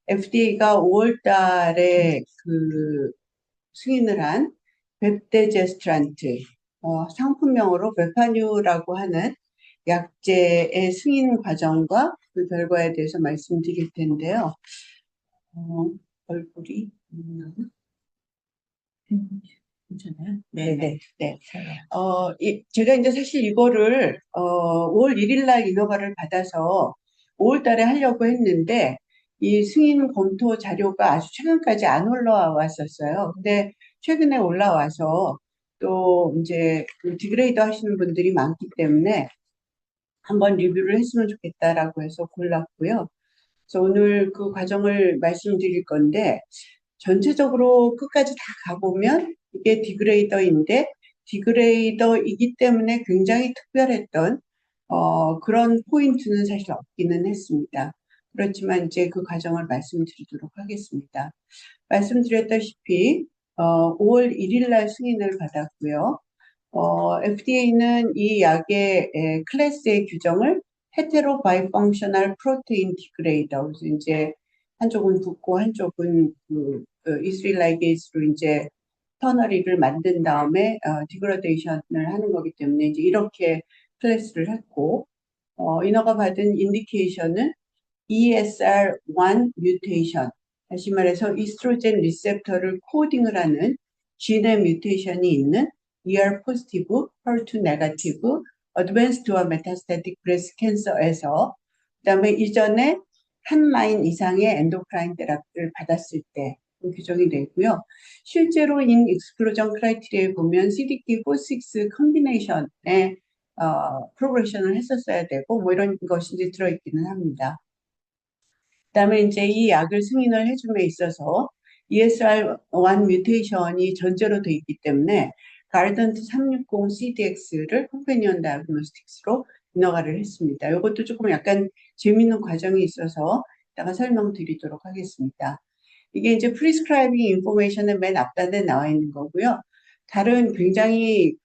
FDA가 5월 달에 승인을 한 웹데제스트란트, 상품명으로 베파뉴라고 하는 약제의 승인 과정과 그 결과에 대해서 말씀드릴 텐데요. 얼굴이 괜찮아요? 네네. 네. 제가 이제 사실 이거를 5월 1일 날 인허가를 받아서 5월 달에 하려고 했는데 이 승인 검토 자료가 아주 최근까지 안 올라왔었어요. 근데 최근에 올라와서 또 이제 그 디그레이더 하시는 분들이 많기 때문에 한번 리뷰를 했으면 좋겠다라고 해서 골랐고요. 그래서 오늘 그 과정을 말씀드릴 건데 전체적으로 끝까지 다 가보면 이게 디그레이더인데 디그레이더이기 때문에 굉장히 특별했던 그런 포인트는 사실 없기는 했습니다. 그렇지만 이제 그 과정을 말씀드리도록 하겠습니다. 말씀드렸다시피 5월 1일 날 승인을 받았고요. FDA는 이 약의 클래스의 규정을 헤테로 바이펑셔널 프로테인 디그레이더, 그래서 이제 한쪽은 붓고 한쪽은 이스릴라이게이스로 이제 터너리를 만든 다음에 디그레데이션을 하는 거기 때문에 이제 이렇게 클래스를 했고, 인허가 받은 인디케이션은 ESR1 뮤테이션, 다시 말해서 이스트로겐 리셉터를 코딩을 하는 진의 뮤테이션이 있는 ER 포지티브, HER2 네거티브, 어드밴스드와 메타스태틱 브레스트 캔서에서 그다음에 이전에 한 라인 이상의 엔도크라인 테라피를 받았을 때 규정이 되고요. 실제로 인 익스클루전 크라이테리아에 보면 CDK4/6 컨비네이션에 프로그레션을 했었어야 되고 뭐 이런 것이 이제 들어있기는 합니다. 그다음에 이제 이 약을 승인을 해줌에 있어서 ESR1 뮤테이션이 전제로 돼 있기 때문에 가이던트 360 CDX를 컴패니언 다이그노스틱스로 인허가를 했습니다. 이것도 조금 약간 재미있는 과정이 있어서 이따가 설명드리도록 하겠습니다. 이게 이제 프리스크라이빙 인포메이션의 맨 앞단에 나와 있는 거고요. 다른 굉장히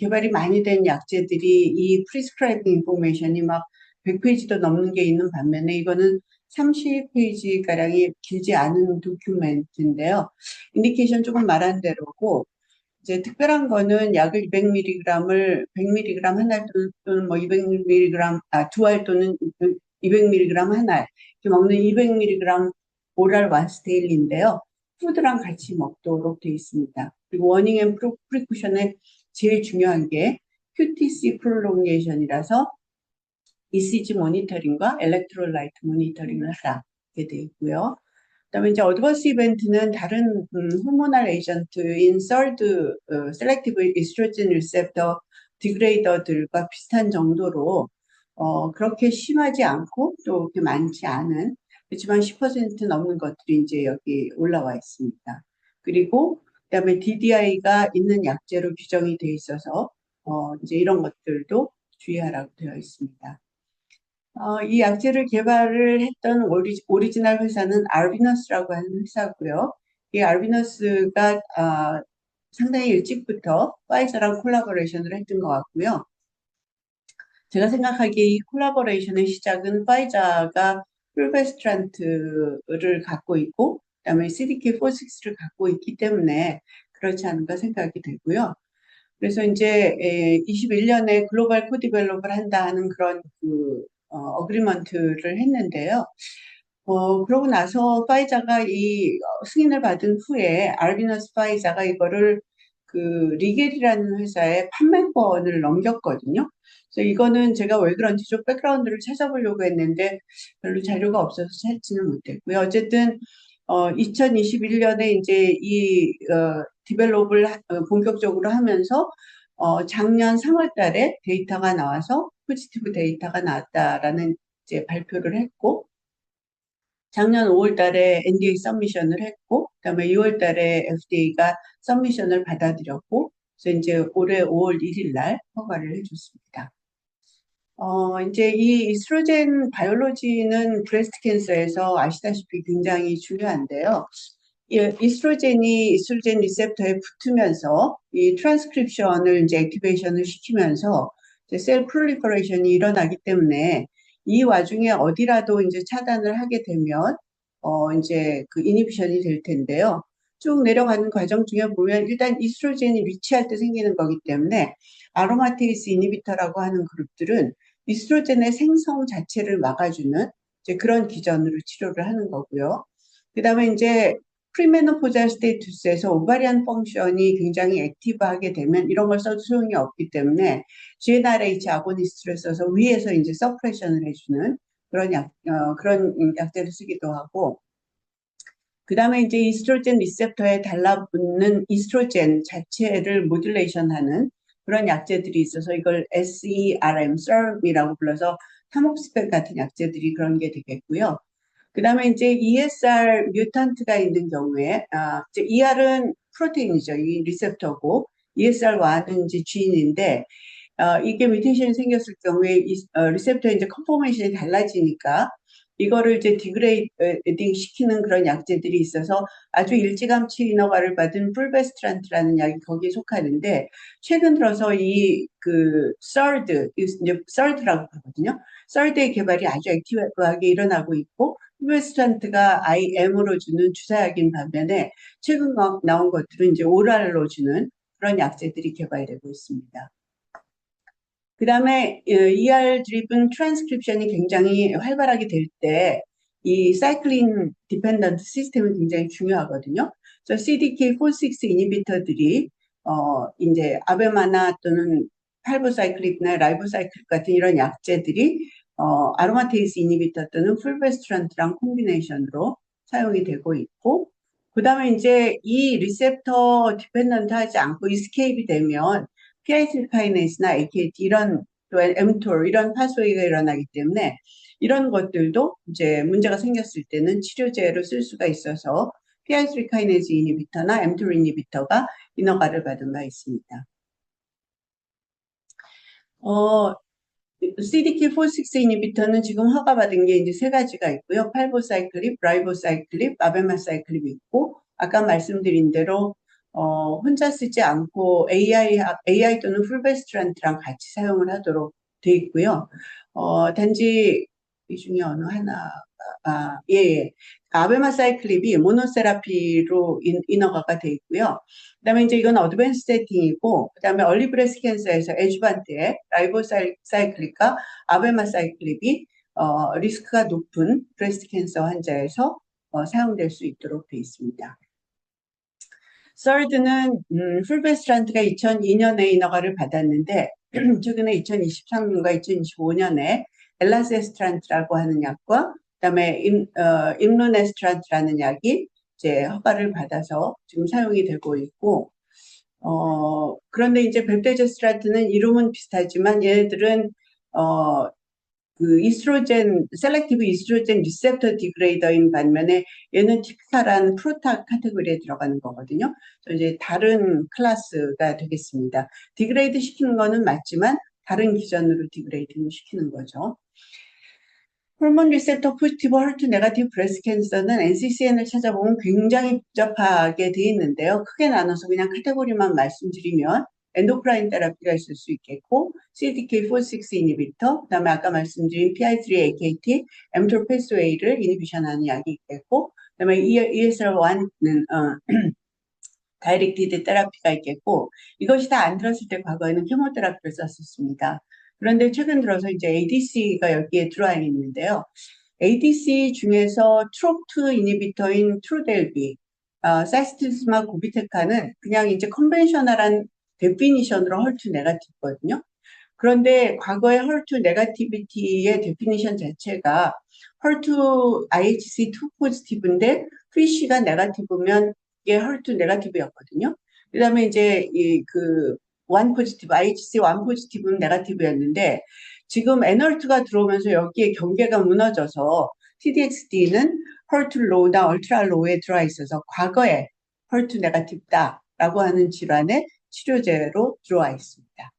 개발이 많이 된 약제들이 이 프리스크라이빙 인포메이션이 막 100페이지도 넘는 게 있는 반면에 이거는 30페이지가량이 길지 않은 도큐멘트인데요. 인디케이션 조금 말한 대로고, 이제 특별한 거는 약을 200mg을 100mg 한 알 또는 뭐 200mg, 두 알 또는 200mg 한 알, 이렇게 먹는 200mg 오랄 원스 데일리인데요. 푸드랑 같이 먹도록 되어 있습니다. 그리고 워닝 앤 프리쿠션에 제일 중요한 게 QTC 프롤롱게이션이라서 ECG 모니터링과 엘렉트롤라이트 모니터링을 하게 되어 있고요. 그다음에 이제 어드버스 이벤트는 다른 호르모널 에이전트인 서드 셀렉티브 이스트로겐 리셉터 디그레이더들과 비슷한 정도로 그렇게 심하지 않고 또 그렇게 많지 않은, 그렇지만 10% 넘는 것들이 이제 여기 올라와 있습니다. 그리고 그다음에 DDI가 있는 약제로 규정이 되어 있어서 이제 이런 것들도 주의하라고 되어 있습니다. 이 약제를 개발을 했던 오리지널 회사는 알비너스라고 하는 회사고요. 이 알비너스가 상당히 일찍부터 파이저랑 콜라보레이션을 했던 것 같고요. 제가 생각하기에 이 콜라보레이션의 시작은 파이저가 풀베스트란트를 갖고 있고 그다음에 CDK4/6를 갖고 있기 때문에 그렇지 않은가 생각이 되고요. 그래서 이제 21년에 글로벌 코디벨롭을 한다 하는 그런 어그리먼트를 했는데요. 그러고 나서 파이자가 이 승인을 받은 후에 알비너스 파이자가 이거를 리겔이라는 회사에 판매권을 넘겼거든요. 그래서 이거는 제가 왜 그런지 좀 백그라운드를 찾아보려고 했는데 별로 자료가 없어서 찾지는 못했고요. 어쨌든 2021년에 이제 이 디벨롭을 본격적으로 하면서 작년 3월 달에 데이터가 나와서 포지티브 데이터가 나왔다라는 이제 발표를 했고, 작년 5월 달에 NDA 서미션을 했고, 그다음에 6월 달에 FDA가 서미션을 받아들였고, 그래서 이제 올해 5월 1일 날 허가를 해줬습니다. 이제 이 이스트로겐 바이올로지는 브레스트 캔서에서 아시다시피 굉장히 중요한데요. 이스트로겐이 이스트로겐 리셉터에 붙으면서 이 트랜스크립션을 이제 액티베이션을 시키면서 이제 셀 프롤리퍼레이션이 일어나기 때문에 이 와중에 어디라도 이제 차단을 하게 되면 이제 그 이니비션이 될 텐데요. 쭉 내려가는 과정 중에 보면 일단 이스트로겐이 리치할 때 생기는 거기 때문에 아로마테이스 이니비터라고 하는 그룹들은 이스트로겐의 생성 자체를 막아주는 이제 그런 기전으로 치료를 하는 거고요. 그 다음에 이제 프리메노포잘 스테이투스에서 오바리안 펑션이 굉장히 액티브하게 되면 이런 걸 써도 소용이 없기 때문에 GnRH 아고니스트를 써서 위에서 이제 서프레션을 해주는 그런 약제를 쓰기도 하고, 그 다음에 이제 이스트로겐 리셉터에 달라붙는 이스트로겐 자체를 모듈레이션 하는 그런 약제들이 있어서 이걸 SERM, SERM이라고 불러서 타목스펙 같은 약제들이 그런 게 되겠고요. 그 다음에 이제 ESR 뮤턴트가 있는 경우에, 이제 ER은 프로테인이죠. 이 리셉터고, ESR1은 이제 지인인데, 이게 뮤테이션이 생겼을 경우에 리셉터의 이제 컨포메이션이 달라지니까 이거를 이제 디그레이딩 시키는 그런 약제들이 있어서 아주 일찌감치 인허가를 받은 풀베스트란트라는 약이 거기에 속하는데, 최근 들어서 이 그 서드, 이제 서드라고 그러거든요. 서드의 개발이 아주 액티브하게 일어나고 있고, 풀베스트란트가 IM으로 주는 주사약인 반면에 최근 나온 것들은 이제 오랄로 주는 그런 약제들이 개발되고 있습니다. 그 다음에 ER 드리븐 트랜스크립션이 굉장히 활발하게 될 때 이 사이클린 디펜던트 시스템이 굉장히 중요하거든요. 그래서 CDK4/6 이니비터들이 이제 아베마나 또는 팔보사이클릭이나 라이보사이클릭 같은 이런 약제들이 아로마테이스 이니비터 또는 풀베스트란트랑 콤비네이션으로 사용이 되고 있고, 그 다음에 이제 이 리셉터 디펜던트 하지 않고 이스케이프이 되면 PI3카이네이스나 AKT 이런 또 mTOR 이런 파스웨이가 일어나기 때문에 이런 것들도 이제 문제가 생겼을 때는 치료제로 쓸 수가 있어서 PI3카이네이즈 이니비터나 mTOR 이니비터가 인허가를 받은 바 있습니다. CDK4/6 이니비터는 지금 허가받은 게 이제 세 가지가 있고요. 팔보사이클립, 라이보사이클립, 아베마사이클립이 있고, 아까 말씀드린 대로 혼자 쓰지 않고 AI 또는 풀베스트란트랑 같이 사용을 하도록 돼 있고요. 단지 이 중에 어느 하나, 예. 아베마사이클립이 모노세라피로 인허가가 돼 있고요. 그다음에 이제 이건 어드밴스 세팅이고, 그다음에 얼리 브레스 캔서에서 에주반트에 라이보사이클립과 아베마사이클립이 리스크가 높은 브레스트 캔서 환자에서 사용될 수 있도록 돼 있습니다. 서드는 풀베스트란트가 2002년에 인허가를 받았는데 최근에 2023년과 2025년에 엘라세스트란트라고 하는 약과 그다음에 임루네스트란트라는 약이 이제 허가를 받아서 지금 사용이 되고 있고, 그런데 이제 벨데제스트란트는 이름은 비슷하지만 얘네들은 그 이스트로겐, 셀렉티브 이스트로겐 리셉터 디그레이더인 반면에 얘는 티피카라는 프로타 카테고리에 들어가는 거거든요. 그래서 이제 다른 클래스가 되겠습니다. 디그레이드 시키는 거는 맞지만 다른 기전으로 디그레이딩을 시키는 거죠. 호르몬 리셉터 포지티브, 헐투 네거티브 브레스트 캔서는 NCCN을 찾아보면 굉장히 복잡하게 돼 있는데요. 크게 나눠서 그냥 카테고리만 말씀드리면 엔도크라인 테라피가 있을 수 있겠고, CDK4/6 이니비터, 그다음에 아까 말씀드린 PI3AKT, mTOR 패스웨이를 이니비션하는 약이 있겠고, 그다음에 ESR1는 다이렉티드 테라피가 있겠고, 이것이 다 안 들었을 때 과거에는 케모테라피를 썼었습니다. 그런데 최근 들어서 이제 ADC가 여기에 들어와 있는데요. ADC 중에서 트롭2 이니비터인 트루델비, 사이스티스마 고비테카는 그냥 이제 컨벤셔널한 데피니션으로 헐투 네거티브거든요. 그런데 과거의 헐투 네거티비티의 데피니션 자체가 헐투 IHC2 포지티브인데 PC가 네거티브면 이게 헐투 네거티브였거든요. 그 다음에 이제 원 포지티브, IHC 원 포지티브는 네거티브였는데 지금 N헐투가 들어오면서 여기에 경계가 무너져서 TDXD는 헐투 로우나 얼트라 로우에 들어와 있어서 과거에 헐투 네거티브다라고 하는 질환의 치료제로 들어와 있습니다.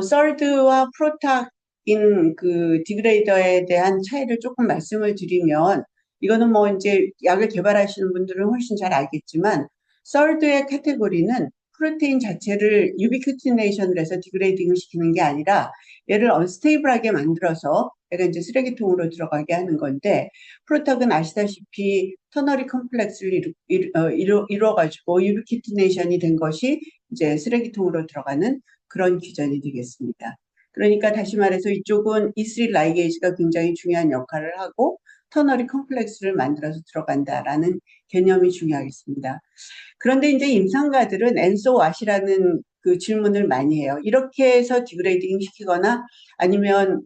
서드와 프로탁인 그 디그레이더에 대한 차이를 조금 말씀을 드리면, 이거는 뭐 이제 약을 개발하시는 분들은 훨씬 잘 알겠지만, 서드의 카테고리는 프로테인 자체를 유비큐티네이션을 해서 디그레이딩을 시키는 게 아니라 얘를 언스테이블하게 만들어서 얘가 이제 쓰레기통으로 들어가게 하는 건데, 프로탁은 아시다시피 터너리 컴플렉스를 이루어가지고 유비키티네이션이 된 것이 이제 쓰레기통으로 들어가는 그런 규전이 되겠습니다. 그러니까 다시 말해서 이쪽은 E3 라이게이지가 굉장히 중요한 역할을 하고 터너리 컴플렉스를 만들어서 들어간다라는 개념이 중요하겠습니다. 그런데 이제 임상가들은 엔소 왓이라는 그 질문을 많이 해요. 이렇게 해서 디그레이딩 시키거나 아니면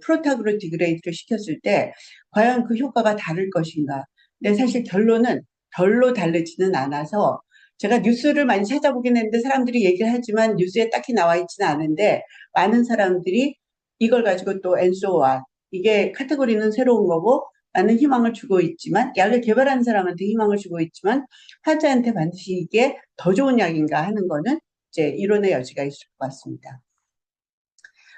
프로탁으로 디그레이드를 시켰을 때 과연 그 효과가 다를 것인가. 근데 사실 결론은 별로 다르지는 않아서 제가 뉴스를 많이 찾아보긴 했는데 사람들이 얘기를 하지만 뉴스에 딱히 나와 있지는 않은데 많은 사람들이 이걸 가지고 또 엔소와 이게 카테고리는 새로운 거고 많은 희망을 주고 있지만 약을 개발하는 사람한테 희망을 주고 있지만 환자한테 반드시 이게 더 좋은 약인가 하는 거는 이제 이론의 여지가 있을 것 같습니다.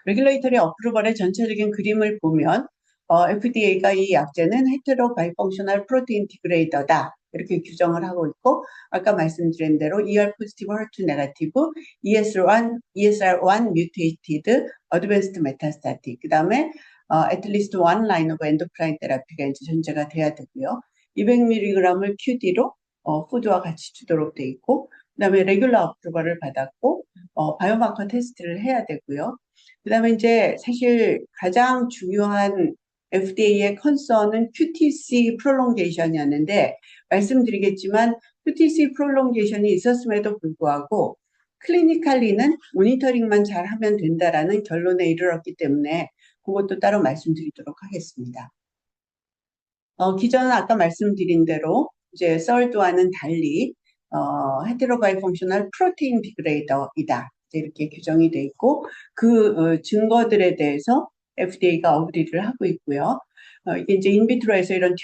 레귤레이터리 어프루벌의 전체적인 그림을 보면 FDA가 이 약제는 헤테로 바이펑셔널 프로테인 디그레이더다 이렇게 규정을 하고 있고 아까 말씀드린 대로 ER 포지티브, HER2 네거티브, ESR1 뮤테이티드, 어드밴스드 메타스타틱 그 다음에 at least one line of endocrine therapy가 이제 존재가 돼야 되고요. 200mg을 QD로 푸드와 같이 주도록 돼 있고 그 다음에 레귤러 어프루벌을 받았고 바이오마커 테스트를 해야 되고요. 그 다음에 이제 사실 가장 중요한 FDA의 컨선은 QTC 프롤롱게이션이었는데 말씀드리겠지만 QTC 프롤롱게이션이 있었음에도 불구하고 클리니컬리는 모니터링만 잘 하면 된다라는 결론에 이르렀기 때문에 그것도 따로 말씀드리도록 하겠습니다. 기전은 아까 말씀드린 대로 이제 썰드와는 달리 헤테로바이펑셔널 프로테인 디그레이더이다. 이렇게 규정이 돼 있고 그 증거들에 대해서 FDA가 어그리를 하고 있고요. 이게 이제 인비트로에서 이런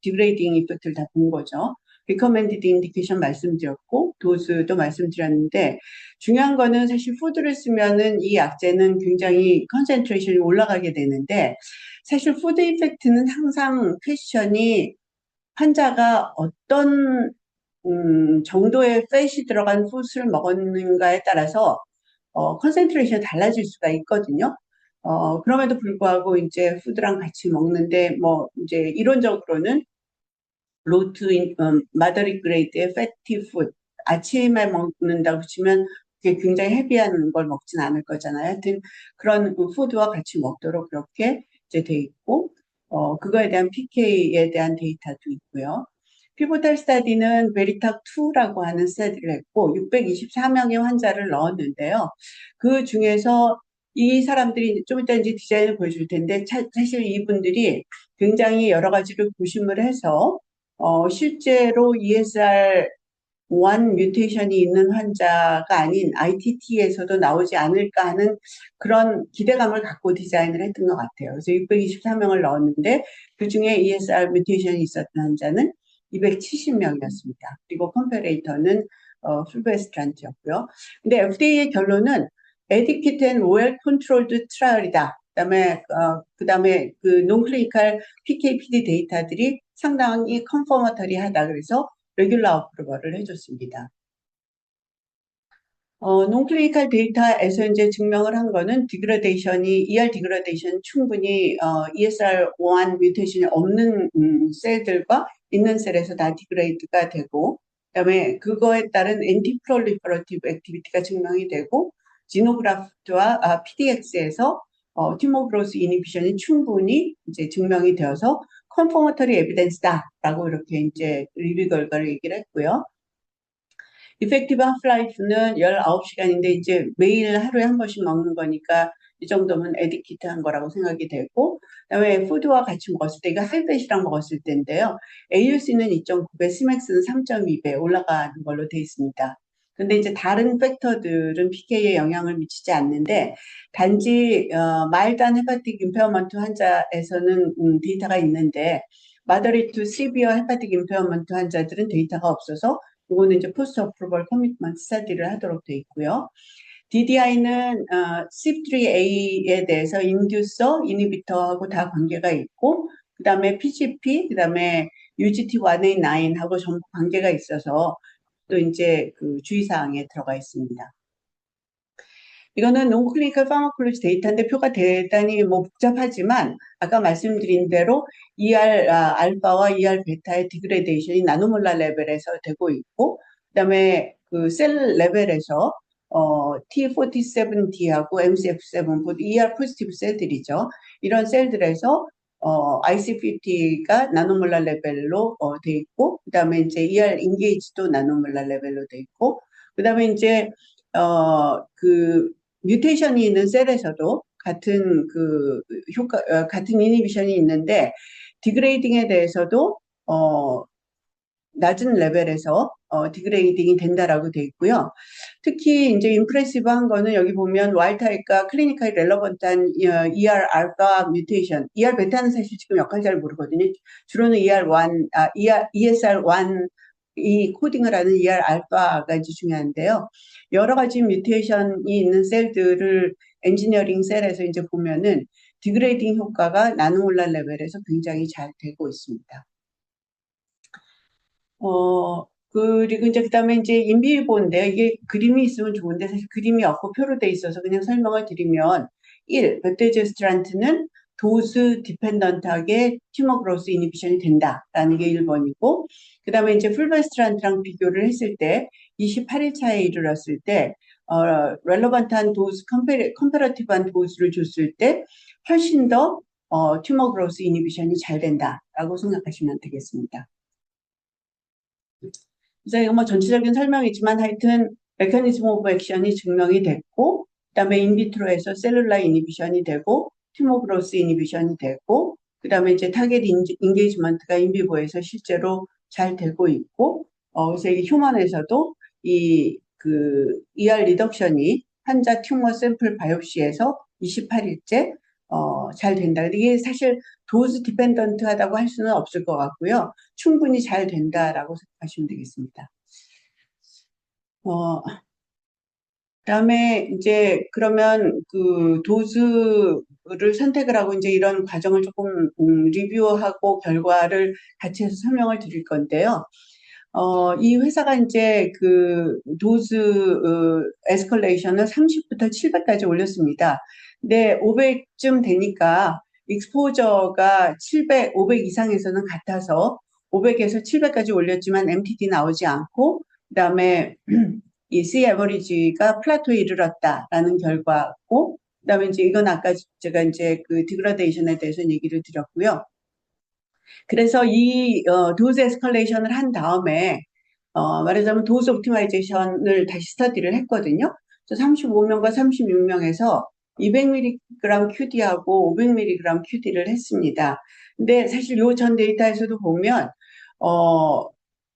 디그레이딩 이펙트를 다 본 거죠. 리커멘디드 인디케이션 말씀드렸고 도수도 말씀드렸는데 중요한 거는 사실 푸드를 쓰면은 이 약제는 굉장히 컨센트레이션이 올라가게 되는데 사실 푸드 이펙트는 항상 퀘스천이 환자가 어떤 정도의 팻이 들어간 푸드를 먹었는가에 따라서 컨센트레이션이 달라질 수가 있거든요. 그럼에도 불구하고 이제 푸드랑 같이 먹는데 뭐 이제 이론적으로는 로투 마더리 그레이드의 패티 푸드 아침에 먹는다고 치면 그게 굉장히 헤비한 걸 먹진 않을 거잖아요. 하여튼 그런 푸드와 같이 먹도록 그렇게 이제 돼 있고 그거에 대한 PK에 대한 데이터도 있고요. 피보탈 스타디는 베리탁2라고 하는 스타디를 했고 624명의 환자를 넣었는데요. 그 중에서 이 사람들이 좀 이따 이제 디자인을 보여줄 텐데 사실 이분들이 굉장히 여러 가지를 고심을 해서 실제로 ESR1 뮤테이션이 있는 환자가 아닌 ITT에서도 나오지 않을까 하는 그런 기대감을 갖고 디자인을 했던 것 같아요. 그래서 624명을 넣었는데 그중에 ESR 뮤테이션이 있었던 환자는 270명이었습니다. 그리고 컴페레이터는 풀베스트란트였고요. 근데 FDA의 결론은 adequate and well controlled trial이다. 그다음에 그 논클리니컬 PK/PD 데이터들이 상당히 컨퍼머터리하다. 그래서 레귤러 어프로벌을 해줬습니다. 논클리니컬 데이터에서 이제 증명을 한 거는 디그레데이션이 ER 디그레데이션 충분히 ESR1 뮤테이션이 없는 셀들과 있는 셀에서 다 디그레이드가 되고 그다음에 그거에 따른 엔티프롤리퍼러티브 액티비티가 증명이 되고 지노그래프트와 PDX에서 튜머 그로스 이니비션이 충분히 이제 증명이 되어서 컨포머터리 에비던스다라고 이렇게 이제 리뷰 결과를 얘기를 했고요. 이펙티브 하프라이프는 19시간인데 이제 매일 하루에 한 번씩 먹는 거니까 이 정도면 에디키트한 거라고 생각이 되고 그다음에 푸드와 같이 먹었을 때 이거 하이벳이랑 먹었을 때인데요. AUC는 2.9배, Cmax는 3.2배 올라가는 걸로 되어 있습니다. 근데 이제 다른 팩터들은 PK에 영향을 미치지 않는데 단지 마일드한 헤파틱 임페어먼트 환자에서는 데이터가 있는데 마더리투 시비어 헤파틱 임페어먼트 환자들은 데이터가 없어서 이거는 이제 포스트 어프로벌 커미트먼트 스터디를 하도록 되어 있고요. DDI는 CYP3A에 대해서 인듀서, 이니비터하고 다 관계가 있고 그 다음에 PGP, 그 다음에 UGT1A9하고 전부 관계가 있어서 또 이제 그 주의사항에 들어가 있습니다. 이거는 논클리니컬 파마콜로지 데이터인데 표가 대단히 뭐 복잡하지만 아까 말씀드린 대로 알파와 베타의 디그레데이션이 나노몰라 레벨에서 되고 있고, 그다음에 그 셀 레벨에서 T47D하고 MCF7 모두 포지티브 셀들이죠. 이런 셀들에서 IC50가 나노몰라 레벨로 돼 있고, 그다음에 이제 인게이지도 나노몰라 레벨로 돼 있고, 그다음에 이제 그 뮤테이션이 있는 셀에서도 같은 같은 이니비션이 있는데, 디그레이딩에 대해서도 낮은 레벨에서 디그레이딩이 된다라고 돼 있고요. 특히 이제 임프레시브한 거는 여기 보면 와일드타입과 클리니컬 렐러번트한 알파 뮤테이션, 베타는 사실 지금 역할 잘 모르거든요. 주로는 ESR1 이 코딩을 하는 알파가 이제 중요한데요. 여러 가지 뮤테이션이 있는 셀들을 엔지니어링 셀에서 이제 보면은 디그레이딩 효과가 나노몰라 레벨에서 굉장히 잘 되고 있습니다. 그리고 이제 그다음에 이제 인비보인데요. 이게 그림이 있으면 좋은데 사실 그림이 없고 표로 돼 있어서 그냥 설명을 드리면 1. 베테제스트란트는 도스 디펜던트하게 튜머 그로스 이니비션이 된다라는 게 1번이고, 그다음에 이제 풀베스트란트랑 비교를 했을 때 28일차에 이르렀을 때 렐러번트한 도스 컴페러티브한 도스를 줬을 때 훨씬 더 튜머 그로스 이니비션이 잘 된다라고 생각하시면 되겠습니다. 그래서 이거 뭐 전체적인 설명이지만 하여튼 메커니즘 오브 액션이 증명이 됐고, 그다음에 인비트로에서 셀룰라 이니비션이 되고 튜머 그로스 이니비션이 되고, 그다음에 이제 타겟 인게이지먼트가 인비보에서 실제로 잘 되고 있고, 그래서 이 휴먼에서도 리덕션이 환자 튜머 샘플 바이옵시에서 28일째 잘 된다. 이게 사실 도즈 디펜던트하다고 할 수는 없을 것 같고요. 충분히 잘 된다라고 생각하시면 되겠습니다. 그다음에 이제 그러면 그 도즈를 선택을 하고 이제 이런 과정을 조금 리뷰하고 결과를 같이 해서 설명을 드릴 건데요. 이 회사가 이제 그 도즈 에스컬레이션을 30부터 700까지 올렸습니다. 근데 500쯤 되니까 익스포저가 500 이상에서는 같아서 500에서 700까지 올렸지만 MTD 나오지 않고, 그다음에 이 C 에버리지가 플라토에 이르렀다라는 결과고, 그다음에 이제 이건 아까 제가 이제 그 디그라데이션에 대해서 얘기를 드렸고요. 그래서 이 도즈 에스컬레이션을 한 다음에 말하자면 도즈 옵티마이제이션을 다시 스터디를 했거든요. 그래서 35명과 36명에서 200mg QD하고 500mg QD를 했습니다. 근데 사실 요 전 데이터에서도 보면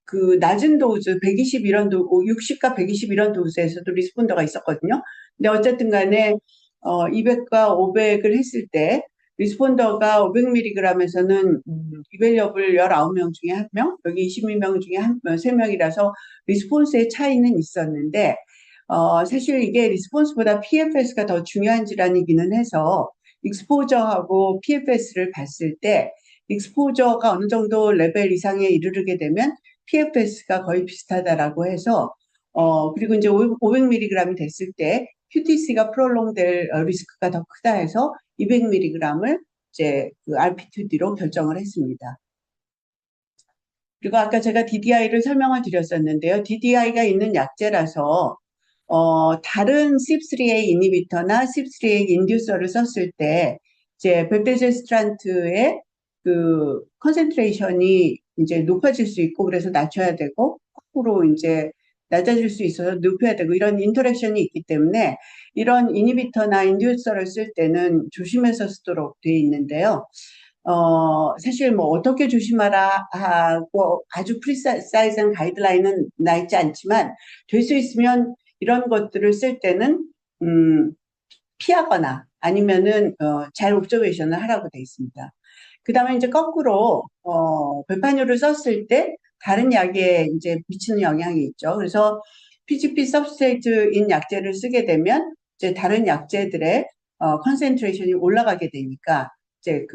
그 낮은 도즈 120 이런 60과 120 이런 도즈에서도 리스폰더가 있었거든요. 근데 어쨌든 간에 200과 500을 했을 때 리스폰더가 500mg에서는 이벨렵을 19명 중에 1명, 여기 22명 중에 3명이라서 리스폰스의 차이는 있었는데, 사실 이게 리스폰스보다 PFS가 더 중요한 질환이기는 해서 익스포저하고 PFS를 봤을 때 익스포저가 어느 정도 레벨 이상에 이르게 되면 PFS가 거의 비슷하다라고 해서 그리고 이제 500mg이 됐을 때 QTC가 프롤롱 될 리스크가 더 크다 해서 200mg을 이제 그 RP2D로 결정을 했습니다. 그리고 아까 제가 DDI를 설명을 드렸었는데요. DDI가 있는 약제라서 다른 CYP3A 이니비터나 CYP3A 인듀서를 썼을 때 이제 베테제스트란트의 그 컨센트레이션이 이제 높아질 수 있고, 그래서 낮춰야 되고, 거꾸로 이제 낮아질 수 있어서 높여야 되고, 이런 인터랙션이 있기 때문에 이런 이니비터나 인듀서를 쓸 때는 조심해서 쓰도록 되어 있는데요. 사실 뭐 어떻게 조심하라 하고 아주 프리사이즈한 가이드라인은 나 있지 않지만, 될 수 있으면 이런 것들을 쓸 때는 피하거나 아니면은 잘 옵저베이션을 하라고 돼 있습니다. 그 다음에 이제 거꾸로 별파뇨를 썼을 때 다른 약에 이제 미치는 영향이 있죠. 그래서 PGP 서브스트레이트인 약제를 쓰게 되면 이제 다른 약제들의 컨센트레이션이 올라가게 되니까 이제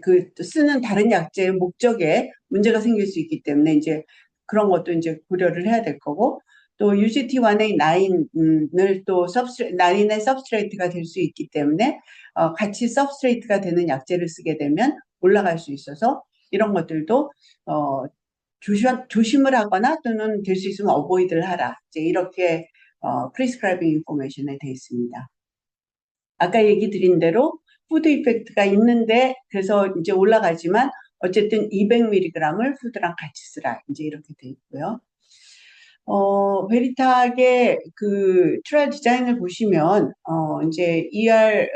그 쓰는 다른 약제의 목적에 문제가 생길 수 있기 때문에 이제 그런 것도 이제 고려를 해야 될 거고, 또 UGT1A 9을 또 9의 substrate가 될 수 있기 때문에 같이 substrate가 되는 약제를 쓰게 되면 올라갈 수 있어서 이런 것들도 조심을 하거나 또는 될 수 있으면 어보이드를 하라. 이제 이렇게 prescribing information에 되어 있습니다. 아까 얘기 드린 대로 푸드 이펙트가 있는데 그래서 이제 올라가지만 어쨌든 200mg을 푸드랑 같이 쓰라. 이제 이렇게 돼 있고요. 베리탁의 그 트라이얼 디자인을 보시면, 이제 ER,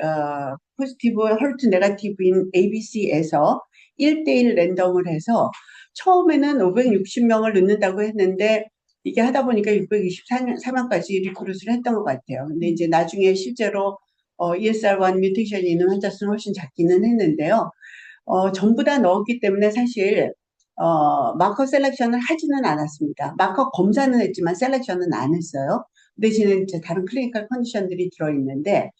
포지티브, 헐트 네거티브인 ABC에서 1대1 랜덤을 해서 처음에는 560명을 넣는다고 했는데 이게 하다 보니까 624명까지 리크루트를 했던 것 같아요. 근데 이제 나중에 실제로 ESR1 뮤테이션이 있는 환자 수는 훨씬 작기는 했는데요. 전부 다 넣었기 때문에 사실 마커 셀렉션을 하지는 않았습니다. 마커 검사는 했지만 셀렉션은 안 했어요. 대신에 이제 다른 클리니컬 컨디션들이 들어있는데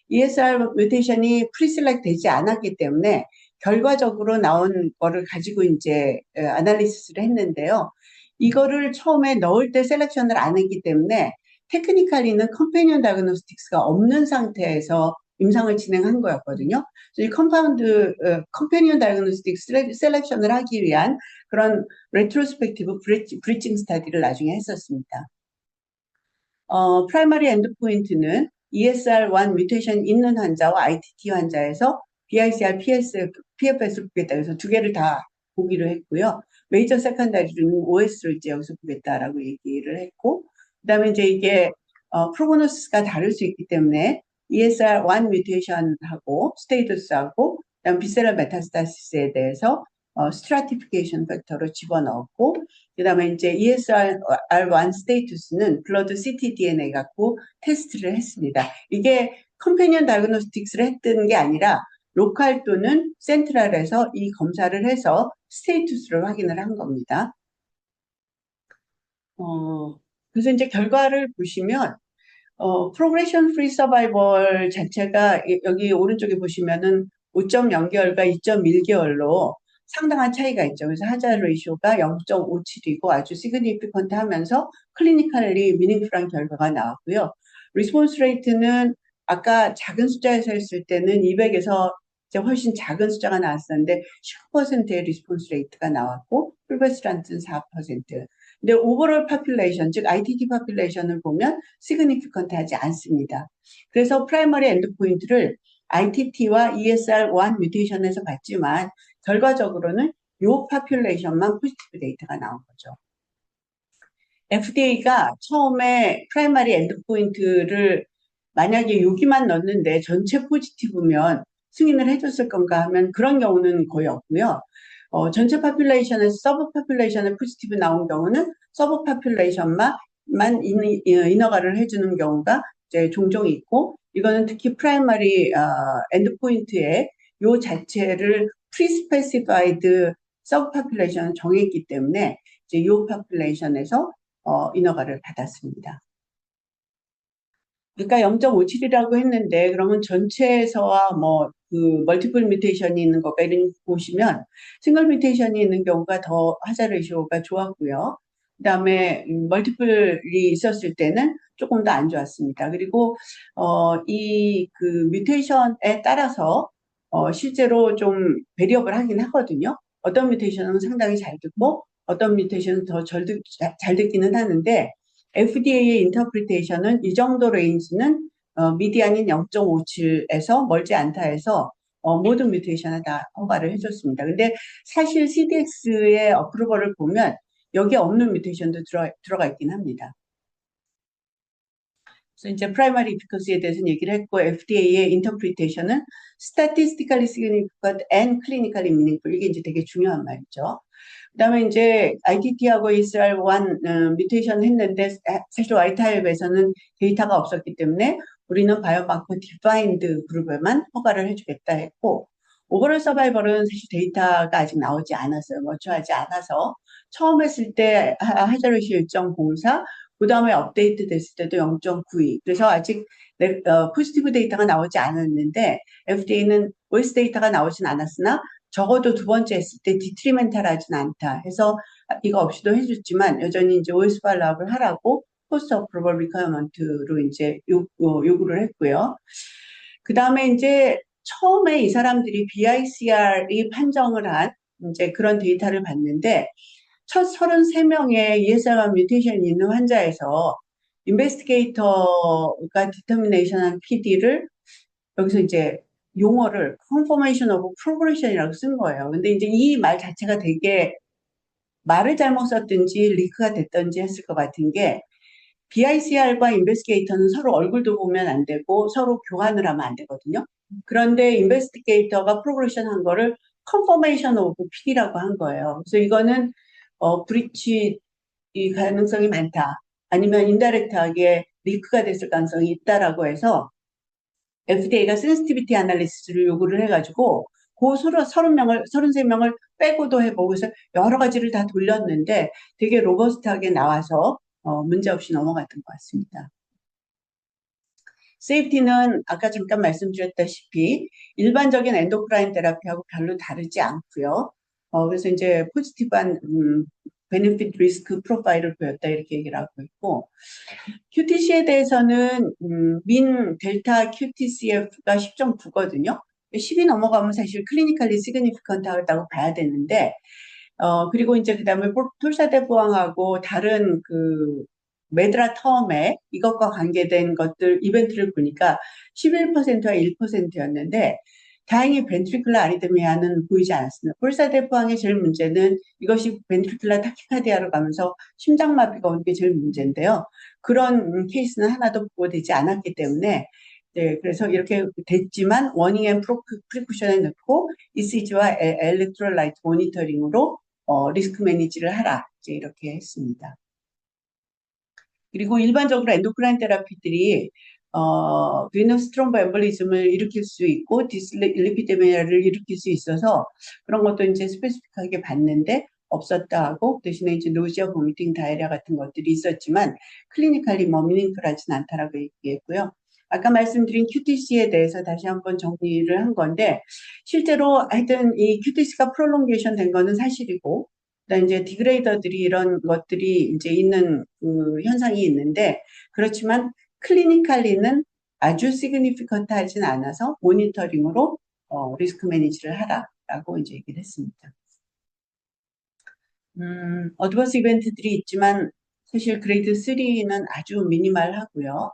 ESR 뮤테이션이 프리셀렉트 되지 않았기 때문에 결과적으로 나온 거를 가지고 이제 아날리시스를 했는데요. 이거를 처음에 넣을 때 셀렉션을 안 했기 때문에 테크니컬리는 컴패니언 다이그노스틱스가 없는 상태에서 임상을 진행한 거였거든요. 이 컴패니언 다이그노스틱 셀렉션을 하기 위한 그런 레트로스펙티브 브리칭 스타디를 나중에 했었습니다. 프라이머리 엔드포인트는 ESR1 뮤테이션 있는 환자와 ITT 환자에서 BICR, PFS를 보겠다. 그래서 두 개를 다 보기로 했고요. 메이저 세컨다리로는 OS를 이제 여기서 보겠다라고 얘기를 했고, 그 다음에 이제 이게 프로그노시스가 다를 수 있기 때문에 ESR1 뮤테이션하고 스테이터스하고 그다음 비세럴 메타스타시스에 대해서 스트라티피케이션 팩터로 집어넣었고, 그 다음에 이제 ESR1 스테이투스는 블러드 ctDNA 갖고 테스트를 했습니다. 이게 컴패니언 다이그노스틱스를 했던 게 아니라 로컬 또는 센트럴에서 이 검사를 해서 스테이투스를 확인을 한 겁니다. 그래서 이제 결과를 보시면 프로그레션 프리 서바이벌 자체가 여기 오른쪽에 보시면은 5.0개월과 2.1개월로 상당한 차이가 있죠. 그래서 하자 레이쇼가 0.57이고 아주 시그니피컨트 하면서 클리니컬리 미닝풀한 결과가 나왔고요. 리스폰스 레이트는 아까 작은 숫자에서 했을 때는 200에서 이제 훨씬 작은 숫자가 나왔었는데 10%의 리스폰스 레이트가 나왔고 풀베스란트는 4%. 근데 오버롤 파퓰레이션, 즉 ITT 파퓰레이션을 보면 시그니피컨트 하지 않습니다. 그래서 프라이머리 엔드포인트를 ITT와 ESR1 뮤테이션에서 봤지만 결과적으로는 요 파퓰레이션만 포지티브 데이터가 나온 거죠. FDA가 처음에 프라이머리 엔드포인트를 만약에 여기만 넣었는데 전체 포지티브면 승인을 해줬을 건가 하면 그런 경우는 거의 없고요. 전체 파퓰레이션에서 서브 파퓰레이션에 포지티브 나온 경우는 서브 파퓰레이션만 인허가를 해주는 경우가 이제 종종 있고, 이거는 특히 프라이머리 엔드포인트에 요 자체를 프리스페시파이드 서브 파퓰레이션을 정했기 때문에 이제 요 파퓰레이션에서 인허가를 받았습니다. 그러니까 0.57이라고 했는데 그러면 전체에서와 뭐 그 멀티플 뮤테이션이 있는 것과 이런 보시면 싱글 뮤테이션이 있는 경우가 더 하자 레이쇼가 좋았고요. 그다음에 멀티플이 있었을 때는 조금 더 안 좋았습니다. 그리고 이 그 뮤테이션에 따라서 실제로 좀 배리업을 하긴 하거든요. 어떤 뮤테이션은 상당히 잘 듣고 어떤 뮤테이션은 더 잘 듣기는 하는데 FDA의 인터프리테이션은 이 정도 레인지는 미디안인 0.57에서 멀지 않다 해서 모든 뮤테이션에 다 허가를 해줬습니다. 근데 사실 CDX의 어프로벌을 보면 여기에 없는 뮤테이션도 들어가 있긴 합니다. 그래서 이제 프라이머리 이피커시에 대해서는 얘기를 했고 FDA의 인터프리테이션은 statistically significant and clinically meaningful, 이게 이제 되게 중요한 말이죠. 그다음에 이제 ITT하고 ESR1 뮤테이션 했는데 사실 Y타입에서는 데이터가 없었기 때문에 우리는 바이오마커 디파인드 그룹에만 허가를 해주겠다 했고, 오버롤 서바이벌은 사실 데이터가 아직 나오지 않았어요. 머추하지 않아서 처음 했을 때 하자르시 1.04, 그 다음에 업데이트 됐을 때도 0.92. 그래서 아직 포지티브 데이터가 나오지 않았는데 FDA는 OS 데이터가 나오진 않았으나 적어도 두 번째 했을 때 디트리멘탈하진 않다 해서 이거 없이도 해줬지만 여전히 이제 OS 팔로업을 하라고 post approval requirement로 이제 요구를 했고요. 그 다음에 이제 처음에 이 사람들이 BICR이 판정을 한 이제 그런 데이터를 봤는데 첫 33명의 ESR1 뮤테이션이 있는 환자에서 인베스티게이터가 디터미네이션한 PD를 여기서 이제 용어를 confirmation of progression이라고 쓴 거예요. 근데 이제 이 말 자체가 되게 말을 잘못 썼든지 리크가 됐든지 했을 것 같은 게 BICR과 인베스티게이터는 서로 얼굴도 보면 안 되고 서로 교환을 하면 안 되거든요. 그런데 인베스티게이터가 프로그레션 한 거를 confirmation of P라고 한 거예요. 그래서 이거는 브리치 이 가능성이 많다. 아니면 인다이렉트하게 리크가 됐을 가능성이 있다라고 해서 FDA가 센시티비티 아날리시스를 요구를 해가지고 그 33명을 빼고도 해보고 해서 여러 가지를 다 돌렸는데 되게 로버스트하게 나와서 문제없이 넘어갔던 것 같습니다. 세이프티는 아까 잠깐 말씀드렸다시피 일반적인 엔도크라인 테라피하고 별로 다르지 않고요. 그래서 이제 포지티브한 베네핏 리스크 프로파일을 보였다 이렇게 얘기를 하고 있고 QTC에 대해서는 민 델타 QTCF가 10.9거든요. 10이 넘어가면 사실 클리니컬리 시그니피컨트하다고 봐야 되는데 그리고 이제 그다음에 톨사대포항하고 다른 그 메드라 텀에 이것과 관계된 것들 이벤트를 보니까 11%와 1%였는데 다행히 벤트리클라 아리드미아는 보이지 않았습니다. 폴사대포항의 제일 문제는 이것이 벤트리클라 타키카디아로 가면서 심장마비가 오는 게 제일 문제인데요. 그런 케이스는 하나도 보고되지 않았기 때문에 네, 그래서 이렇게 됐지만 워닝 앤 프리쿠션에 넣고 ECG와 엘렉트로라이트 모니터링으로 리스크 매니지를 하라 이제 이렇게 했습니다. 그리고 일반적으로 엔도크라인 테라피들이 비너스 트롬보 엠볼리즘을 일으킬 수 있고 디슬리피데미아를 일으킬 수 있어서 그런 것도 이제 스페시픽하게 봤는데 없었다 하고 대신에 이제 노지아 보미팅 다이리아 같은 것들이 있었지만 클리니컬리 뭐 미닝풀하진 않다라고 얘기했고요. 아까 말씀드린 QTC에 대해서 다시 한번 정리를 한 건데 실제로 하여튼 이 QTC가 프롤롱게이션 된 거는 사실이고 그다음 이제 디그레이더들이 이런 것들이 이제 있는 그 현상이 있는데 그렇지만 클리니컬리는 아주 시그니피컨트하진 않아서 모니터링으로 리스크 매니지를 하라라고 이제 얘기를 했습니다. 어드버스 이벤트들이 있지만 사실 그레이드 3는 아주 미니멀하고요.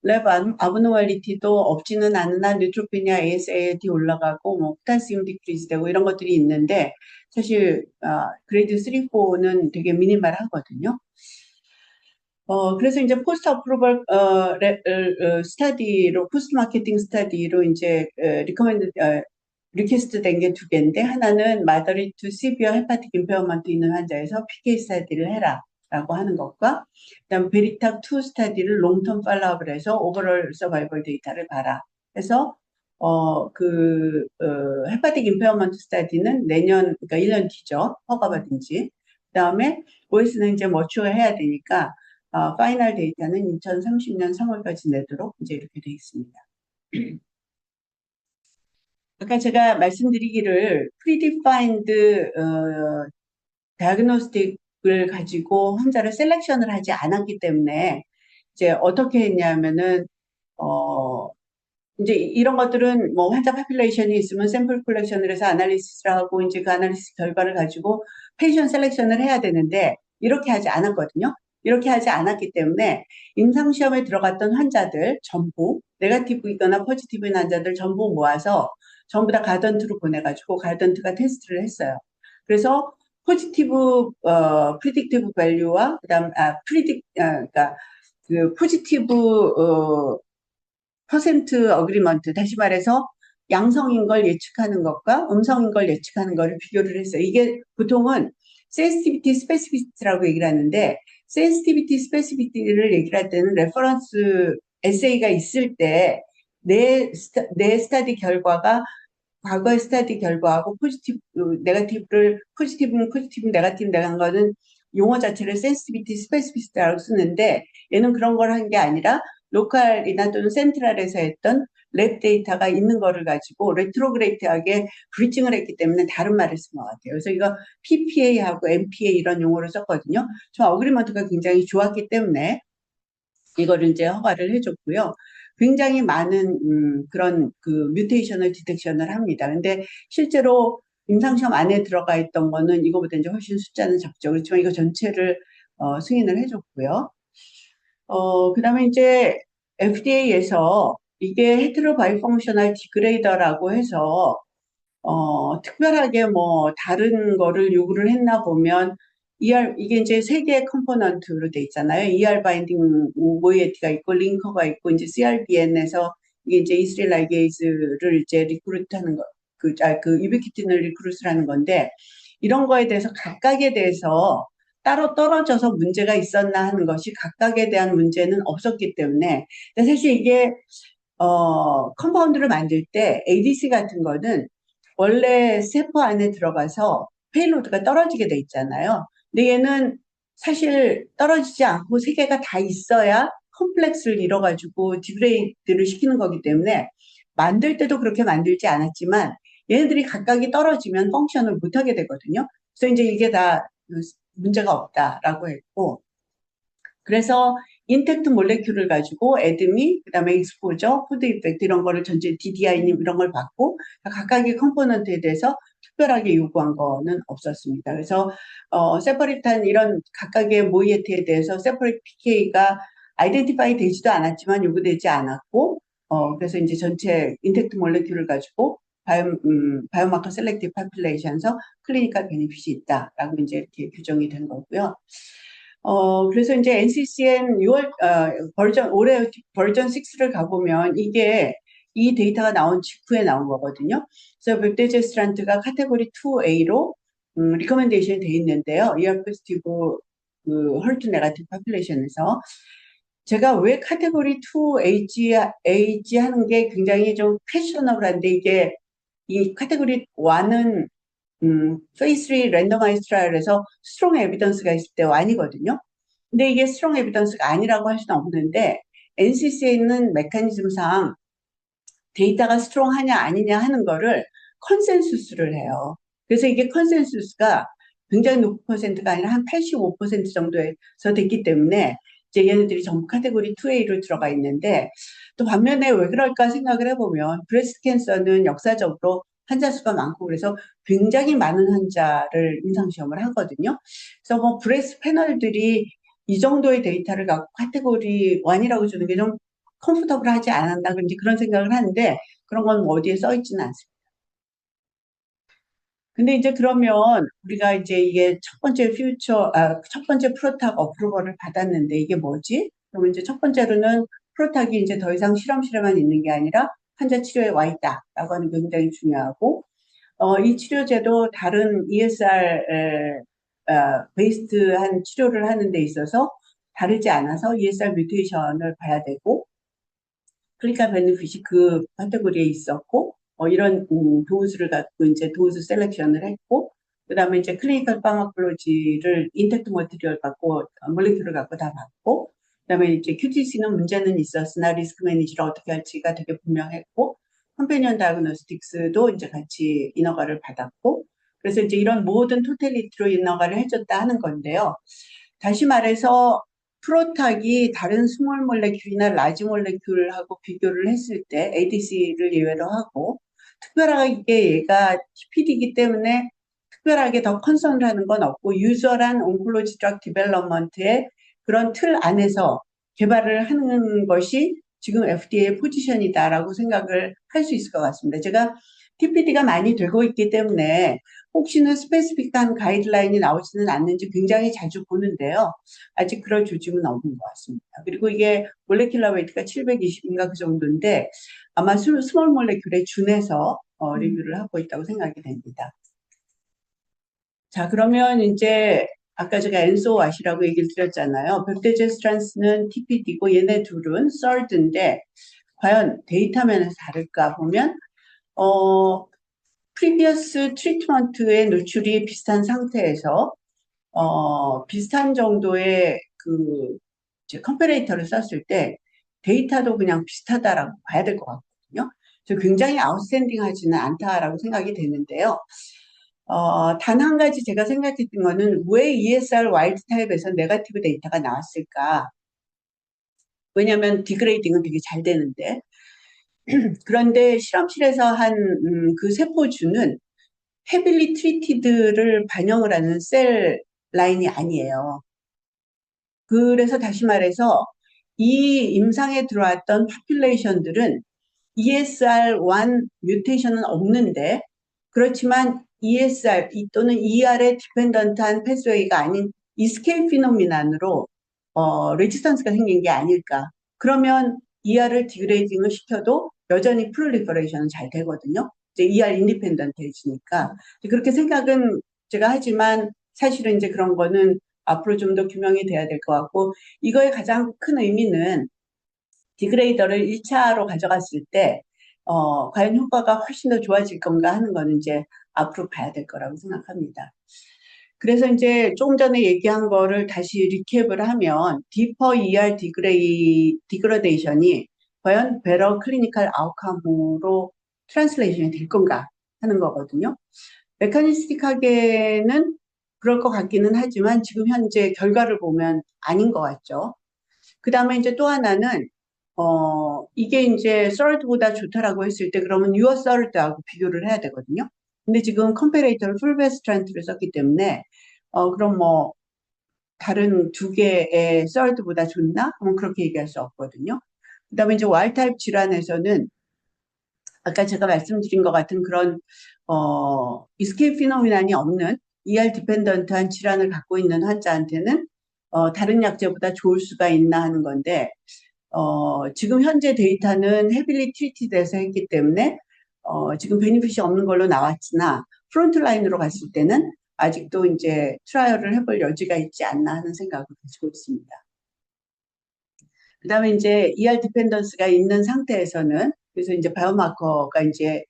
랩 아브노멀리티도 없지는 않으나 뉴트로피니아 ASALT 올라가고 뭐 포타시움 디크리즈 되고 이런 것들이 있는데 사실 그레이드 3, 4는 되게 미니멀하거든요. 그래서 이제 포스트 어프로벌 스터디로 포스트 마케팅 스터디로 이제 리퀘스트 된 게 두 개인데 하나는 마더리 투 시비어 헤파틱 임페어먼트 있는 환자에서 PK 스터디를 해라라고 하는 것과 그다음 베리탁 2 스터디를 롱텀 팔로업을 해서 오버럴 서바이벌 데이터를 봐라. 해서 헤파틱 임페어먼트 스터디는 내년 그러니까 1년 뒤죠. 허가받은 지. 그다음에 OS는 이제 머추어 해야 되니까 파이널 데이터는 2030년 3월까지 내도록 이제 이렇게 되어 있습니다. 아까 제가 말씀드리기를 predefined diagnostic을 가지고 환자를 셀렉션을 하지 않았기 때문에 이제 어떻게 했냐면은 이제 이런 것들은 뭐 환자 파퓰레이션이 있으면 샘플 컬렉션을 해서 아날리시스를 하고 이제 그 아날리시스 결과를 가지고 페이션 셀렉션을 해야 되는데 이렇게 하지 않았거든요. 이렇게 하지 않았기 때문에 임상시험에 들어갔던 환자들 전부 네거티브이거나 포지티브인 환자들 전부 모아서 전부 다 가던트로 보내가지고 가던트가 테스트를 했어요. 그래서 포지티브 프리딕티브 밸류와 그다음 그러니까 그 포지티브 퍼센트 어그리먼트 다시 말해서 양성인 걸 예측하는 것과 음성인 걸 예측하는 거를 비교를 했어요. 이게 보통은 센시티비티 스페시피티라고 얘기를 하는데 센시티비티 스페시피티를 얘기를 할 때는 레퍼런스 에세이가 있을 때 내 스터디 결과가 과거의 스터디 결과하고 포지티브 네거티브를 포지티브 네거티브 내간 거는 용어 자체를 센시티비티 스페시피티라고 쓰는데 얘는 그런 걸 한 게 아니라 로컬이나 또는 센트럴에서 했던 랩 데이터가 있는 거를 가지고 레트로그레이트하게 브리징을 했기 때문에 다른 말을 쓴 것 같아요. 그래서 이거 PPA하고 MPA 이런 용어를 썼거든요. 저 어그리먼트가 굉장히 좋았기 때문에 이거를 이제 허가를 해줬고요. 굉장히 많은 그런 그 뮤테이션을 디텍션을 합니다. 근데 실제로 임상시험 안에 들어가 있던 거는 이거보다 이제 훨씬 숫자는 적죠. 그렇지만 이거 전체를 승인을 해줬고요. 그다음에 이제 FDA에서 이게 헤테로 바이펑셔널 디그레이더라고 해서 특별하게 뭐 다른 거를 요구를 했나 보면 이게 이제 세 개의 컴포넌트로 돼 있잖아요. 바인딩 모이에티가 있고 링커가 있고 이제 CRBN에서 이게 이제 이스라엘 라이게이즈를 이제 리크루트하는 거, 그 유비퀴틴을 리크루트를 하는 건데 이런 거에 대해서 각각에 대해서 따로 떨어져서 문제가 있었나 하는 것이 각각에 대한 문제는 없었기 때문에 근데 사실 이게 컴파운드를 만들 때 ADC 같은 거는 원래 세포 안에 들어가서 페일로드가 떨어지게 돼 있잖아요. 근데 얘는 사실 떨어지지 않고 세 개가 다 있어야 컴플렉스를 이뤄가지고 디그레이드를 시키는 거기 때문에 만들 때도 그렇게 만들지 않았지만 얘네들이 각각이 떨어지면 펑션을 못하게 되거든요. 그래서 이제 이게 다 문제가 없다라고 했고 그래서 인텍트 몰레큘을 가지고 애드미, 그다음에 익스포저, 푸드 이펙트 이런 거를 전체 DDI님 이런 걸 받고 각각의 컴포넌트에 대해서 특별하게 요구한 거는 없었습니다. 그래서 세퍼릿한 이런 각각의 모이에트에 대해서 세퍼릿 PK가 아이덴티파이 되지도 않았지만 요구되지 않았고 그래서 이제 전체 인텍트 몰레큘을 가지고 바이오마커 셀렉티브 파퓰레이션에서 클리니컬 베니핏이 있다라고 이제 이렇게 규정이 된 거고요. 그래서 이제 NCCN 6월, 올해 버전 6를 가보면 이게 이 데이터가 나온 직후에 나온 거거든요. 그래서 벽대제스트란트가 카테고리 2A로 리커멘데이션이 돼 있는데요. ER 포지티브 그 헐트 네가티브 파퓰레이션에서 제가 왜 카테고리 2AG 하는 게 굉장히 좀 퀘셔너블한데 이게 이 카테고리 1은 페이스 3 랜더마이즈 트라이얼에서 스트롱 에비던스가 있을 때 아니거든요. 근데 이게 스트롱 에비던스가 아니라고 할 수는 없는데 NCC에 있는 메커니즘상 데이터가 스트롱하냐 아니냐 하는 거를 컨센수스를 해요. 그래서 이게 컨센수스가 굉장히 높은 퍼센트가 아니라 한 85% 정도에서 됐기 때문에 이제 얘네들이 전부 카테고리 2A로 들어가 있는데 또 반면에 왜 그럴까 생각을 해보면 브레스트 캔서는 역사적으로 환자 수가 많고 그래서 굉장히 많은 환자를 임상시험을 하거든요. 그래서 뭐 브레스트 패널들이 이 정도의 데이터를 갖고 카테고리 1이라고 주는 게 좀 컴포터블하지 않았나 그런 생각을 하는데 그런 건 뭐 어디에 써 있지는 않습니다. 근데 이제 그러면 우리가 이제 이게 첫 번째 프로탁 어프로벌을 받았는데 이게 뭐지? 그러면 이제 첫 번째로는 프로탁이 이제 더 이상 실험실에만 있는 게 아니라 환자 치료에 와 있다라고 하는 게 굉장히 중요하고 이 치료제도 다른 ESR 베이스트한 치료를 하는 데 있어서 다르지 않아서 ESR 뮤테이션을 봐야 되고 클리니컬 베네핏이 그 카테고리에 있었고 이런 도우스를 갖고 이제 도우스 셀렉션을 했고 그다음에 이제 클리니컬 파마콜로지를 인텍트 머티리얼 갖고 몰레큘을 갖고 다 봤고 그다음에 이제 QTC는 문제는 있었으나 리스크 매니지를 어떻게 할지가 되게 분명했고 컴패니언 다이그노스틱스도 이제 같이 인허가를 받았고 그래서 이제 이런 모든 토탈리티로 인허가를 해줬다 하는 건데요. 다시 말해서 프로탁이 다른 스몰 몰레큘이나 라지 몰레큘하고 비교를 했을 때 ADC를 예외로 하고 특별하게 얘가 TPD이기 때문에 특별하게 더 컨선을 하는 건 없고 유저란 온콜로지 드럭 디벨롭먼트의 그런 틀 안에서 개발을 하는 것이 지금 FDA의 포지션이다라고 생각을 할 수 있을 것 같습니다. 제가 TPD가 많이 되고 있기 때문에 혹시는 스페시픽한 가이드라인이 나오지는 않는지 굉장히 자주 보는데요. 아직 그럴 조짐은 없는 것 같습니다. 그리고 이게 몰레큘러 웨이트가 720인가 그 정도인데 아마 스몰 몰레큘에 준해서 리뷰를 하고 있다고 생각이 됩니다. 자, 그러면 이제 아까 제가 엔소와시라고 얘기를 드렸잖아요. 벽대제스트란스는 TPD고 얘네 둘은 썰드인데 과연 데이터 면에서 다를까 보면 프리비어스 트리트먼트의 노출이 비슷한 상태에서 비슷한 정도의 그 컴퍼레이터를 썼을 때 데이터도 그냥 비슷하다라고 봐야 될 것 같거든요. 그래서 굉장히 아웃스탠딩하지는 않다라고 생각이 되는데요. 단 한 가지 제가 생각했던 거는 왜 ESR 와일드 타입에서 네거티브 데이터가 나왔을까? 왜냐하면 디그레이딩은 되게 잘 되는데. 그런데 실험실에서 한 그 세포주는 헤빌리 트리티드를 반영을 하는 셀 라인이 아니에요. 그래서 다시 말해서 이 임상에 들어왔던 포퓰레이션들은 ESR1 뮤테이션은 없는데, 그렇지만 ESR 또는 ER에 디펜던트한 패스웨이가 아닌 이스케이프 피노미난으로 레지스턴스가 생긴 게 아닐까. 그러면 ER을 디그레이딩을 시켜도 여전히 프롤리퍼레이션은 잘 되거든요. 이제 ER 인디펜던트해지니까. 그렇게 생각은 제가 하지만 사실은 이제 그런 거는 앞으로 좀 더 규명이 돼야 될 것 같고, 이거의 가장 큰 의미는 디그레이더를 1차로 가져갔을 때, 과연 효과가 훨씬 더 좋아질 건가 하는 거는 이제 앞으로 봐야 될 거라고 생각합니다. 그래서 이제 조금 전에 얘기한 거를 다시 리캡을 하면, 디퍼 ER 디그레데이션이 과연 베러 클리니컬 아웃컴으로 트랜슬레이션이 될 건가 하는 거거든요. 메커니스틱하게는 그럴 것 같기는 하지만 지금 현재 결과를 보면 아닌 것 같죠. 그 다음에 이제 또 하나는, 이게 이제 썰드보다 좋다라고 했을 때 그러면 유어 썰드하고 비교를 해야 되거든요. 근데 지금 컴페레이터를 풀베스트란트를 썼기 때문에, 그럼 뭐, 다른 두 개의 썰드보다 좋나? 하면 그렇게 얘기할 수 없거든요. 그 다음에 이제 와일드타입 질환에서는 아까 제가 말씀드린 것 같은 그런, 이스케이프 피노미난이 없는 ER 디펜던트한 질환을 갖고 있는 환자한테는, 다른 약제보다 좋을 수가 있나 하는 건데, 지금 현재 데이터는 헤빌리 트리티드에서 했기 때문에 지금 베니핏이 없는 걸로 나왔으나 프론트라인으로 갔을 때는 아직도 이제 트라이얼을 해볼 여지가 있지 않나 하는 생각을 가지고 있습니다. 그 다음에 이제 ER 디펜던스가 있는 상태에서는 그래서 이제 바이오마커가 이제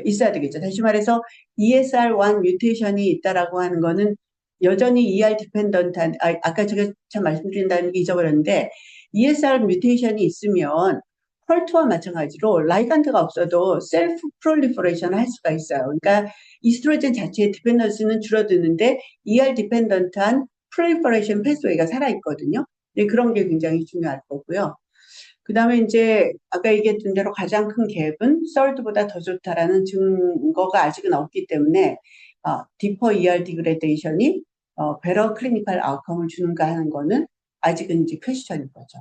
있어야 되겠죠. 다시 말해서 ESR1 뮤테이션이 있다라고 하는 거는 여전히 ER 디펜던트한, 아까 제가 참 말씀드린다는 게 잊어버렸는데, ESR 뮤테이션이 있으면 헐트와 마찬가지로 라이간드가 없어도 셀프 프롤리퍼레이션을 할 수가 있어요. 그러니까 이스트로겐 자체의 디펜던스는 줄어드는데 ER 디펜던트한 프롤리퍼레이션 패스웨이가 살아있거든요. 네, 그런 게 굉장히 중요할 거고요. 그 다음에 이제 아까 얘기했던 대로 가장 큰 갭은 썰드보다 더 좋다라는 증거가 아직은 없기 때문에 디퍼 ER 디그레데이션이 베러 클리니컬 아웃컴을 주는가 하는 거는 아직은 이제 퀘스천인 거죠.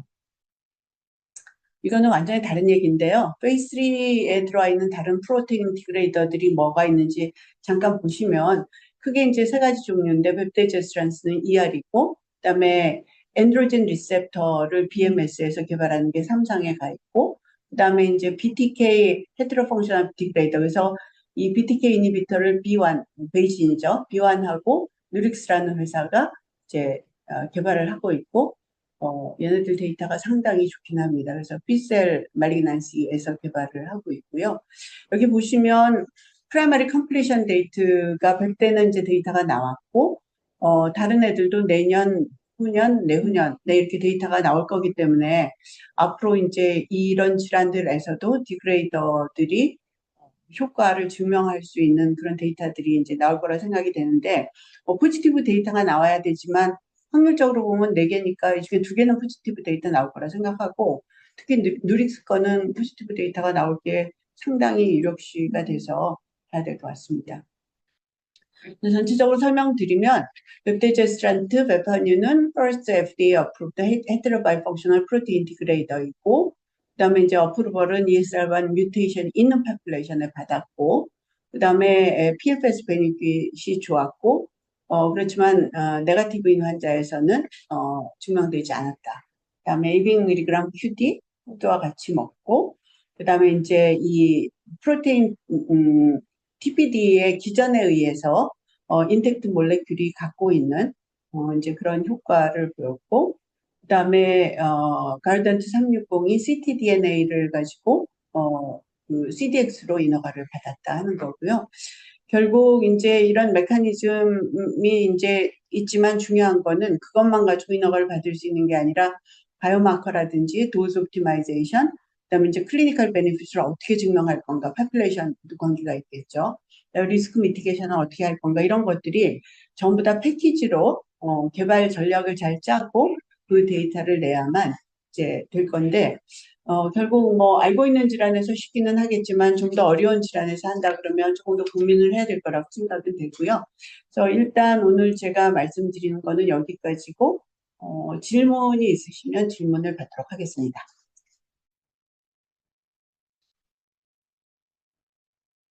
이거는 완전히 다른 얘기인데요. 페이스 3에 들어와 있는 다른 프로테인 디그레이더들이 뭐가 있는지 잠깐 보시면 크게 이제 세 가지 종류인데 펩타이드제스트란스는 ER이고 그다음에 엔드로겐 리셉터를 BMS에서 개발하는 게 삼성에 가 있고 그다음에 이제 BTK 헤테로펑셔널 디그레이더 그래서 이 BTK 이니비터를 B1 베이진이죠. B1하고 누릭스라는 회사가 이제 개발을 하고 있고 얘네들 데이터가 상당히 좋긴 합니다. 그래서 B셀 말리그난시에서 개발을 하고 있고요. 여기 보시면 프라이머리 컴플리션 데이트가 100대는 이제 데이터가 나왔고 다른 애들도 내년, 후년, 내후년 이렇게 데이터가 나올 거기 때문에 앞으로 이제 이런 질환들에서도 디그레이더들이 효과를 증명할 수 있는 그런 데이터들이 이제 나올 거라 생각이 되는데 포지티브 데이터가 나와야 되지만 확률적으로 보면 4개니까 이 중에 2개는 포지티브 데이터 나올 거라 생각하고 특히 누릭스 거는 포지티브 데이터가 나올 게 상당히 유력시가 돼서 봐야 될 것 같습니다. 전체적으로 설명드리면 웹데제스트란트, 베파뉴는 first FDA approved heterobifunctional protein degrader이고 그다음에 이제 어프로벌은 ESR1 뮤테이션 있는 population에 받았고 그다음에 PFS 베니핏이 좋았고 그렇지만 네거티브인 환자에서는 증명되지 않았다. 그다음에 200mg QD 와 같이 먹고 그다음에 이제 이 프로테인 TPD의 기전에 의해서 인텍트 몰레큘이 갖고 있는 이제 그런 효과를 보였고 그다음에 가르던트 360이 ctDNA를 가지고 그 CDX로 인허가를 받았다 하는 거고요. 결국 이제 이런 메커니즘이 이제 있지만 중요한 거는 그것만 가지고 인허가를 받을 수 있는 게 아니라 바이오마커라든지 도즈 옵티마이제이션 그다음에 이제 클리니컬 베네핏을 어떻게 증명할 건가, 파퓰레이션도 관계가 있겠죠. 리스크 미티게이션은 어떻게 할 건가 이런 것들이 전부 다 패키지로 개발 전략을 잘 짜고 그 데이터를 내야만 이제 될 건데, 결국 뭐 알고 있는 질환에서 쉽기는 하겠지만 좀 더 어려운 질환에서 한다 그러면 조금 더 고민을 해야 될 거라고 생각은 되고요. 그래서 일단 오늘 제가 말씀드리는 거는 여기까지고, 질문이 있으시면 질문을 받도록 하겠습니다.